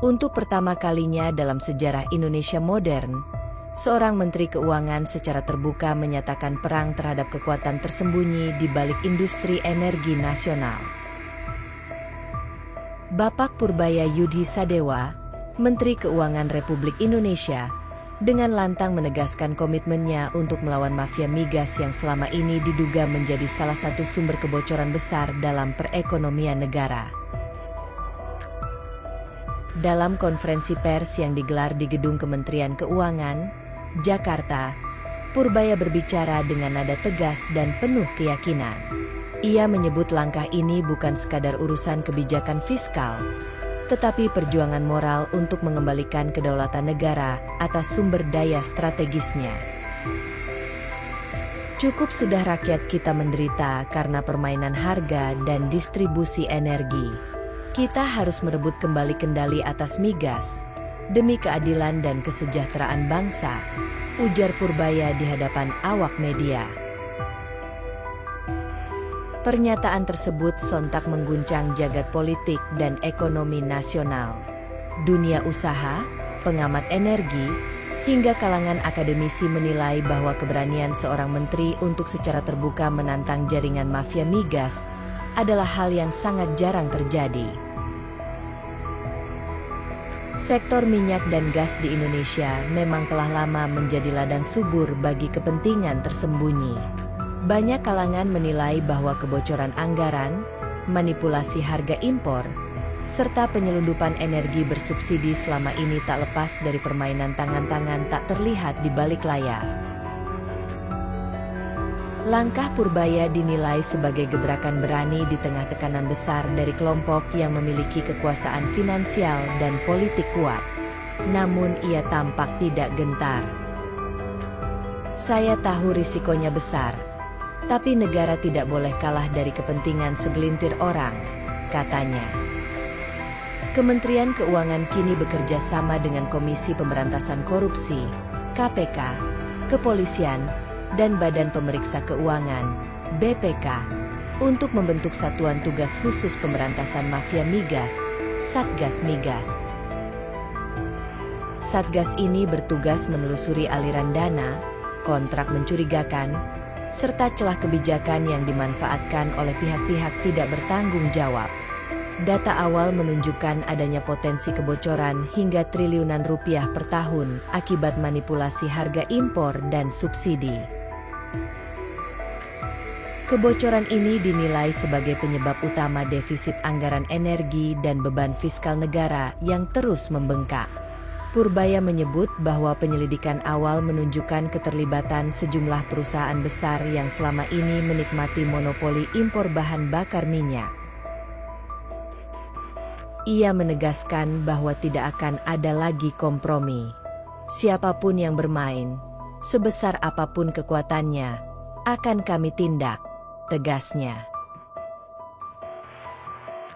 Untuk pertama kalinya dalam sejarah Indonesia modern, seorang Menteri Keuangan secara terbuka menyatakan perang terhadap kekuatan tersembunyi di balik industri energi nasional. Bapak Purbaya Yudhi Sadewa, Menteri Keuangan Republik Indonesia, dengan lantang menegaskan komitmennya untuk melawan mafia migas yang selama ini diduga menjadi salah satu sumber kebocoran besar dalam perekonomian negara. Dalam konferensi pers yang digelar di Gedung Kementerian Keuangan, Jakarta, Purbaya berbicara dengan nada tegas dan penuh keyakinan. Ia menyebut langkah ini bukan sekadar urusan kebijakan fiskal, tetapi perjuangan moral untuk mengembalikan kedaulatan negara atas sumber daya strategisnya. Cukup sudah rakyat kita menderita karena permainan harga dan distribusi energi. Kita harus merebut kembali kendali atas migas, demi keadilan dan kesejahteraan bangsa, ujar Purbaya di hadapan awak media. Pernyataan tersebut sontak mengguncang jagat politik dan ekonomi nasional. Dunia usaha, pengamat energi, hingga kalangan akademisi menilai bahwa keberanian seorang menteri untuk secara terbuka menantang jaringan mafia migas adalah hal yang sangat jarang terjadi. Sektor minyak dan gas di Indonesia memang telah lama menjadi ladang subur bagi kepentingan tersembunyi. Banyak kalangan menilai bahwa kebocoran anggaran, manipulasi harga impor, serta penyelundupan energi bersubsidi selama ini tak lepas dari permainan tangan-tangan tak terlihat di balik layar. Langkah Purbaya dinilai sebagai gebrakan berani di tengah tekanan besar dari kelompok yang memiliki kekuasaan finansial dan politik kuat. Namun ia tampak tidak gentar. Saya tahu risikonya besar, tapi negara tidak boleh kalah dari kepentingan segelintir orang, katanya. Kementerian Keuangan kini bekerja sama dengan Komisi Pemberantasan Korupsi, KPK, Kepolisian, dan Badan Pemeriksa Keuangan, BPK, untuk membentuk Satuan Tugas Khusus Pemberantasan Mafia Migas, Satgas Migas. Satgas ini bertugas menelusuri aliran dana, kontrak mencurigakan, serta celah kebijakan yang dimanfaatkan oleh pihak-pihak tidak bertanggung jawab. Data awal menunjukkan adanya potensi kebocoran hingga triliunan rupiah per tahun akibat manipulasi harga impor dan subsidi. Kebocoran ini dinilai sebagai penyebab utama defisit anggaran energi dan beban fiskal negara yang terus membengkak. Purbaya menyebut bahwa penyelidikan awal menunjukkan keterlibatan sejumlah perusahaan besar yang selama ini menikmati monopoli impor bahan bakar minyak. Ia menegaskan bahwa tidak akan ada lagi kompromi. Siapapun yang bermain, sebesar apapun kekuatannya, akan kami tindak, tegasnya.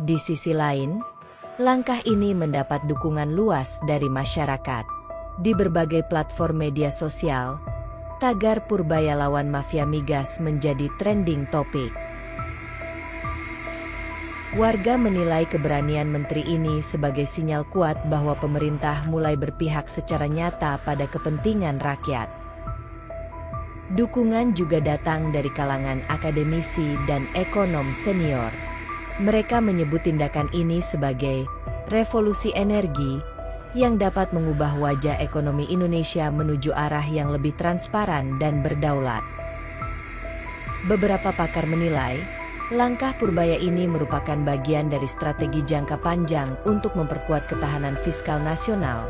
Di sisi lain, langkah ini mendapat dukungan luas dari masyarakat. Di berbagai platform media sosial, tagar Purbaya lawan mafia migas menjadi trending topik. Warga menilai keberanian menteri ini sebagai sinyal kuat bahwa pemerintah mulai berpihak secara nyata pada kepentingan rakyat. Dukungan juga datang dari kalangan akademisi dan ekonom senior. Mereka menyebut tindakan ini sebagai revolusi energi yang dapat mengubah wajah ekonomi Indonesia menuju arah yang lebih transparan dan berdaulat. Beberapa pakar menilai, langkah Purbaya ini merupakan bagian dari strategi jangka panjang untuk memperkuat ketahanan fiskal nasional,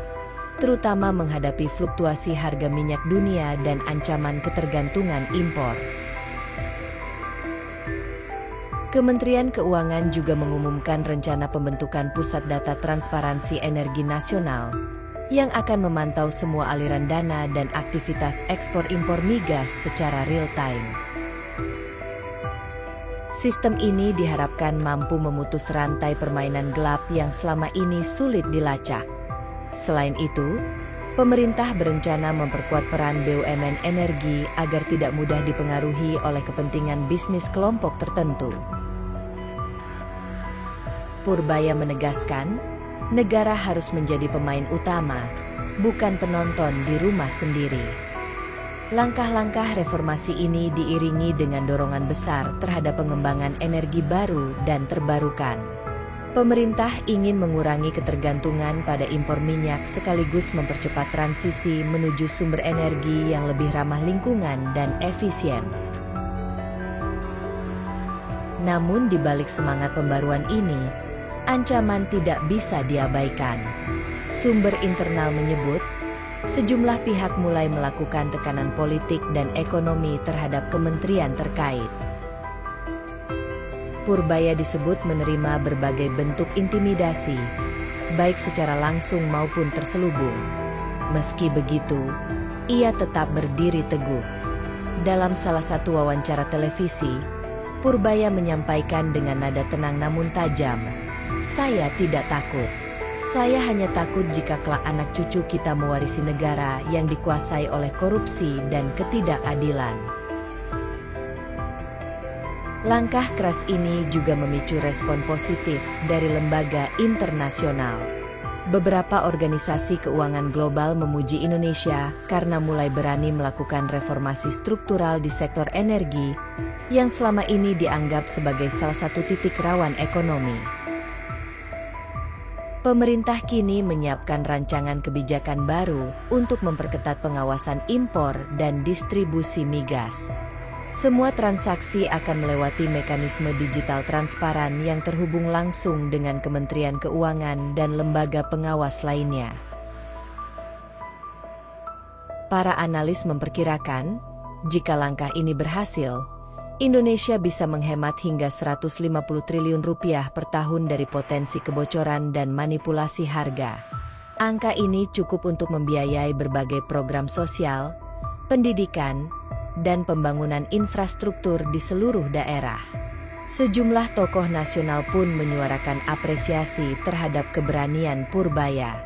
terutama menghadapi fluktuasi harga minyak dunia dan ancaman ketergantungan impor. Kementerian Keuangan juga mengumumkan rencana pembentukan Pusat Data Transparansi Energi Nasional, yang akan memantau semua aliran dana dan aktivitas ekspor-impor migas secara real-time. Sistem ini diharapkan mampu memutus rantai permainan gelap yang selama ini sulit dilacak. Selain itu, pemerintah berencana memperkuat peran BUMN energi agar tidak mudah dipengaruhi oleh kepentingan bisnis kelompok tertentu. Purbaya menegaskan, Negara harus menjadi pemain utama, bukan penonton di rumah sendiri. Langkah-langkah reformasi ini diiringi dengan dorongan besar terhadap pengembangan energi baru dan terbarukan. Pemerintah ingin mengurangi ketergantungan pada impor minyak sekaligus mempercepat transisi menuju sumber energi yang lebih ramah lingkungan dan efisien. Namun di balik semangat pembaruan ini, ancaman tidak bisa diabaikan. Sumber internal menyebut, sejumlah pihak mulai melakukan tekanan politik dan ekonomi terhadap kementerian terkait. Purbaya disebut menerima berbagai bentuk intimidasi, baik secara langsung maupun terselubung. Meski begitu, ia tetap berdiri teguh. Dalam salah satu wawancara televisi, Purbaya menyampaikan dengan nada tenang namun tajam, "Saya tidak takut. Saya hanya takut jika kelak anak cucu kita mewarisi negara yang dikuasai oleh korupsi dan ketidakadilan." Langkah keras ini juga memicu respon positif dari lembaga internasional. Beberapa organisasi keuangan global memuji Indonesia karena mulai berani melakukan reformasi struktural di sektor energi, yang selama ini dianggap sebagai salah satu titik rawan ekonomi. Pemerintah kini menyiapkan rancangan kebijakan baru untuk memperketat pengawasan impor dan distribusi migas. Semua transaksi akan melewati mekanisme digital transparan yang terhubung langsung dengan Kementerian Keuangan dan lembaga pengawas lainnya. Para analis memperkirakan, jika langkah ini berhasil, Indonesia bisa menghemat hingga 150 triliun rupiah per tahun dari potensi kebocoran dan manipulasi harga. Angka ini cukup untuk membiayai berbagai program sosial, pendidikan, dan pembangunan infrastruktur di seluruh daerah. Sejumlah tokoh nasional pun menyuarakan apresiasi terhadap keberanian Purbaya.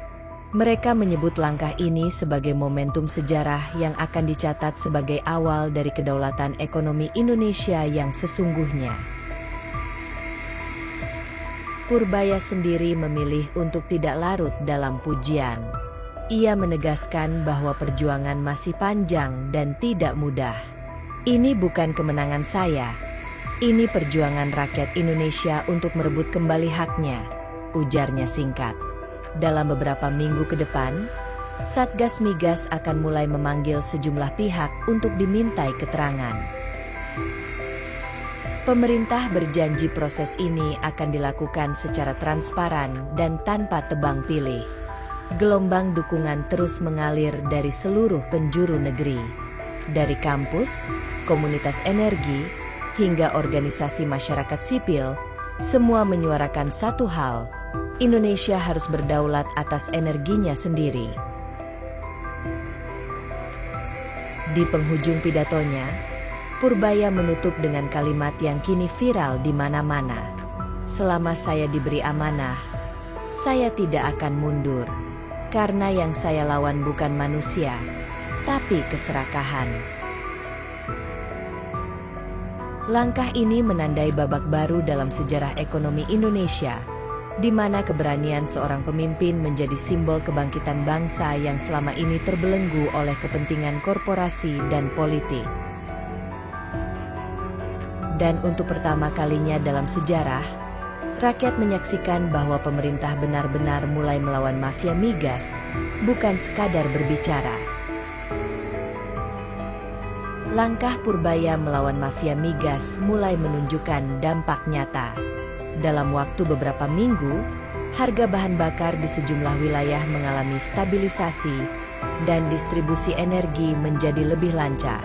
Mereka menyebut langkah ini sebagai momentum sejarah yang akan dicatat sebagai awal dari kedaulatan ekonomi Indonesia yang sesungguhnya. Purbaya sendiri memilih untuk tidak larut dalam pujian. Ia menegaskan bahwa perjuangan masih panjang dan tidak mudah. "Ini bukan kemenangan saya. Ini perjuangan rakyat Indonesia untuk merebut kembali haknya," ujarnya singkat. Dalam beberapa minggu ke depan, Satgas Migas akan mulai memanggil sejumlah pihak untuk dimintai keterangan. Pemerintah berjanji proses ini akan dilakukan secara transparan dan tanpa tebang pilih. Gelombang dukungan terus mengalir dari seluruh penjuru negeri. Dari kampus, komunitas energi, hingga organisasi masyarakat sipil, semua menyuarakan satu hal: Indonesia harus berdaulat atas energinya sendiri. Di penghujung pidatonya, Purbaya menutup dengan kalimat yang kini viral di mana-mana. "Selama saya diberi amanah, saya tidak akan mundur. Karena yang saya lawan bukan manusia, tapi keserakahan." Langkah ini menandai babak baru dalam sejarah ekonomi Indonesia, di mana keberanian seorang pemimpin menjadi simbol kebangkitan bangsa yang selama ini terbelenggu oleh kepentingan korporasi dan politik. Dan untuk pertama kalinya dalam sejarah, rakyat menyaksikan bahwa pemerintah benar-benar mulai melawan mafia migas, bukan sekadar berbicara. Langkah Purbaya melawan mafia migas mulai menunjukkan dampak nyata. Dalam waktu beberapa minggu, harga bahan bakar di sejumlah wilayah mengalami stabilisasi, dan distribusi energi menjadi lebih lancar.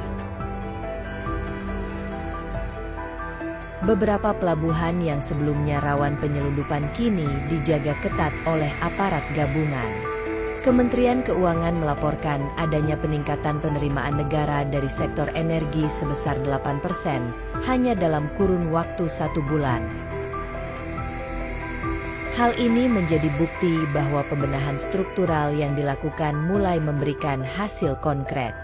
Beberapa pelabuhan yang sebelumnya rawan penyelundupan kini dijaga ketat oleh aparat gabungan. Kementerian Keuangan melaporkan adanya peningkatan penerimaan negara dari sektor energi sebesar 8% hanya dalam kurun waktu 1 bulan. Hal ini menjadi bukti bahwa pembenahan struktural yang dilakukan mulai memberikan hasil konkret.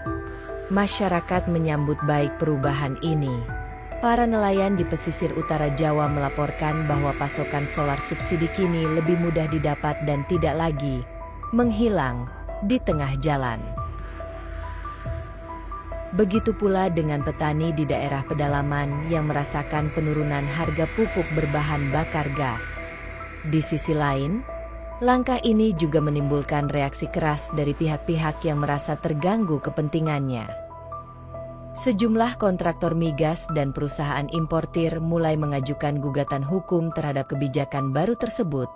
Masyarakat menyambut baik perubahan ini. Para nelayan di pesisir utara Jawa melaporkan bahwa pasokan solar subsidi kini lebih mudah didapat dan tidak lagi menghilang di tengah jalan. Begitu pula dengan petani di daerah pedalaman yang merasakan penurunan harga pupuk berbahan bakar gas. Di sisi lain, langkah ini juga menimbulkan reaksi keras dari pihak-pihak yang merasa terganggu kepentingannya. Sejumlah kontraktor migas dan perusahaan importir mulai mengajukan gugatan hukum terhadap kebijakan baru tersebut,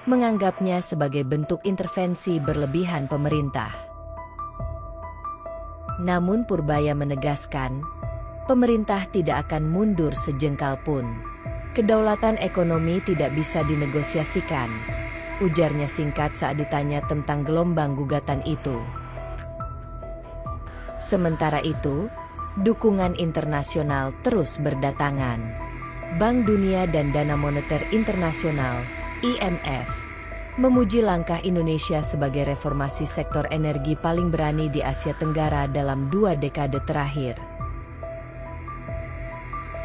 menganggapnya sebagai bentuk intervensi berlebihan pemerintah. Namun Purbaya menegaskan, pemerintah tidak akan mundur sejengkal pun. Kedaulatan ekonomi tidak bisa dinegosiasikan, ujarnya singkat saat ditanya tentang gelombang gugatan itu. Sementara itu, dukungan internasional terus berdatangan. Bank Dunia dan Dana Moneter Internasional (IMF) memuji langkah Indonesia sebagai reformasi sektor energi paling berani di Asia Tenggara dalam 2 dekade terakhir.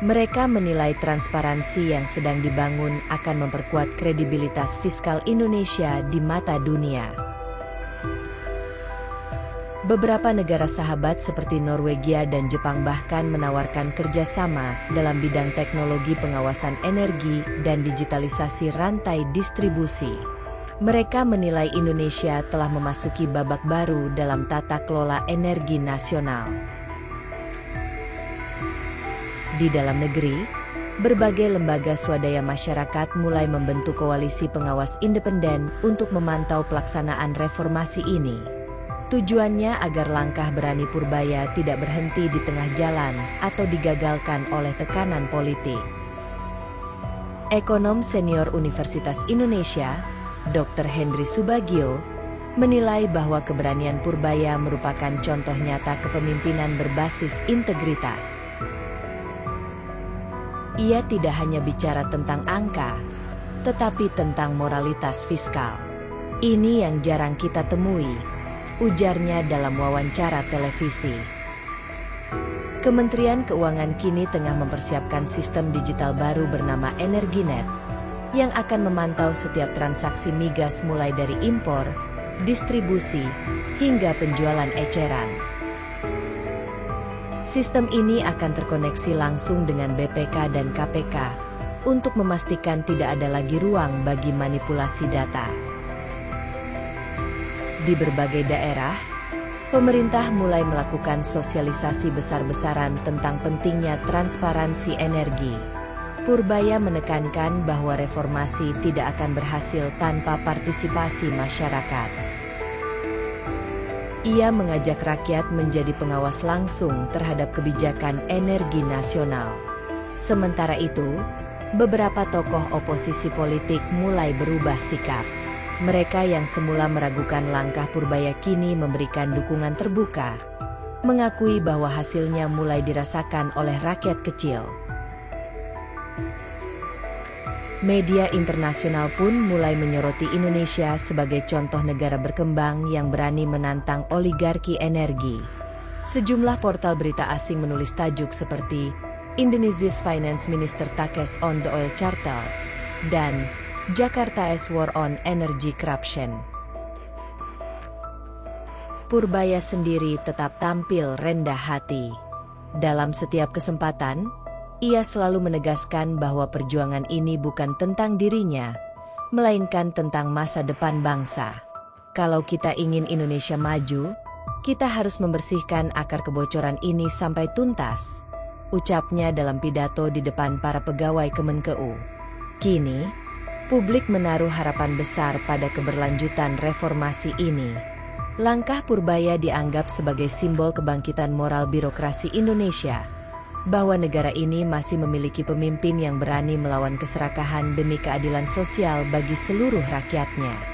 Mereka menilai transparansi yang sedang dibangun akan memperkuat kredibilitas fiskal Indonesia di mata dunia. Beberapa negara sahabat seperti Norwegia dan Jepang bahkan menawarkan kerjasama dalam bidang teknologi pengawasan energi dan digitalisasi rantai distribusi. Mereka menilai Indonesia telah memasuki babak baru dalam tata kelola energi nasional. Di dalam negeri, berbagai lembaga swadaya masyarakat mulai membentuk koalisi pengawas independen untuk memantau pelaksanaan reformasi ini. Tujuannya agar langkah berani Purbaya tidak berhenti di tengah jalan atau digagalkan oleh tekanan politik. Ekonom senior Universitas Indonesia, Dr. Henry Subagio, menilai bahwa keberanian Purbaya merupakan contoh nyata kepemimpinan berbasis integritas. Ia tidak hanya bicara tentang angka, tetapi tentang moralitas fiskal. Ini yang jarang kita temui, ujarnya dalam wawancara televisi. Kementerian Keuangan kini tengah mempersiapkan sistem digital baru bernama Energinet, yang akan memantau setiap transaksi migas mulai dari impor, distribusi, hingga penjualan eceran. Sistem ini akan terkoneksi langsung dengan BPK dan KPK, untuk memastikan tidak ada lagi ruang bagi manipulasi data. Di berbagai daerah, pemerintah mulai melakukan sosialisasi besar-besaran tentang pentingnya transparansi energi. Purbaya menekankan bahwa reformasi tidak akan berhasil tanpa partisipasi masyarakat. Ia mengajak rakyat menjadi pengawas langsung terhadap kebijakan energi nasional. Sementara itu, beberapa tokoh oposisi politik mulai berubah sikap. Mereka yang semula meragukan langkah Purbaya kini memberikan dukungan terbuka, mengakui bahwa hasilnya mulai dirasakan oleh rakyat kecil. Media internasional pun mulai menyoroti Indonesia sebagai contoh negara berkembang yang berani menantang oligarki energi. Sejumlah portal berita asing menulis tajuk seperti Indonesia's Finance Minister Takes on the Oil Cartel dan Jakarta's War on Energy Corruption. Purbaya sendiri tetap tampil rendah hati. Dalam setiap kesempatan, ia selalu menegaskan bahwa perjuangan ini bukan tentang dirinya, melainkan tentang masa depan bangsa. Kalau kita ingin Indonesia maju, kita harus membersihkan akar kebocoran ini sampai tuntas, ucapnya dalam pidato di depan para pegawai Kemenkeu. Kini, publik menaruh harapan besar pada keberlanjutan reformasi ini. Langkah Purbaya dianggap sebagai simbol kebangkitan moral birokrasi Indonesia, bahwa negara ini masih memiliki pemimpin yang berani melawan keserakahan demi keadilan sosial bagi seluruh rakyatnya.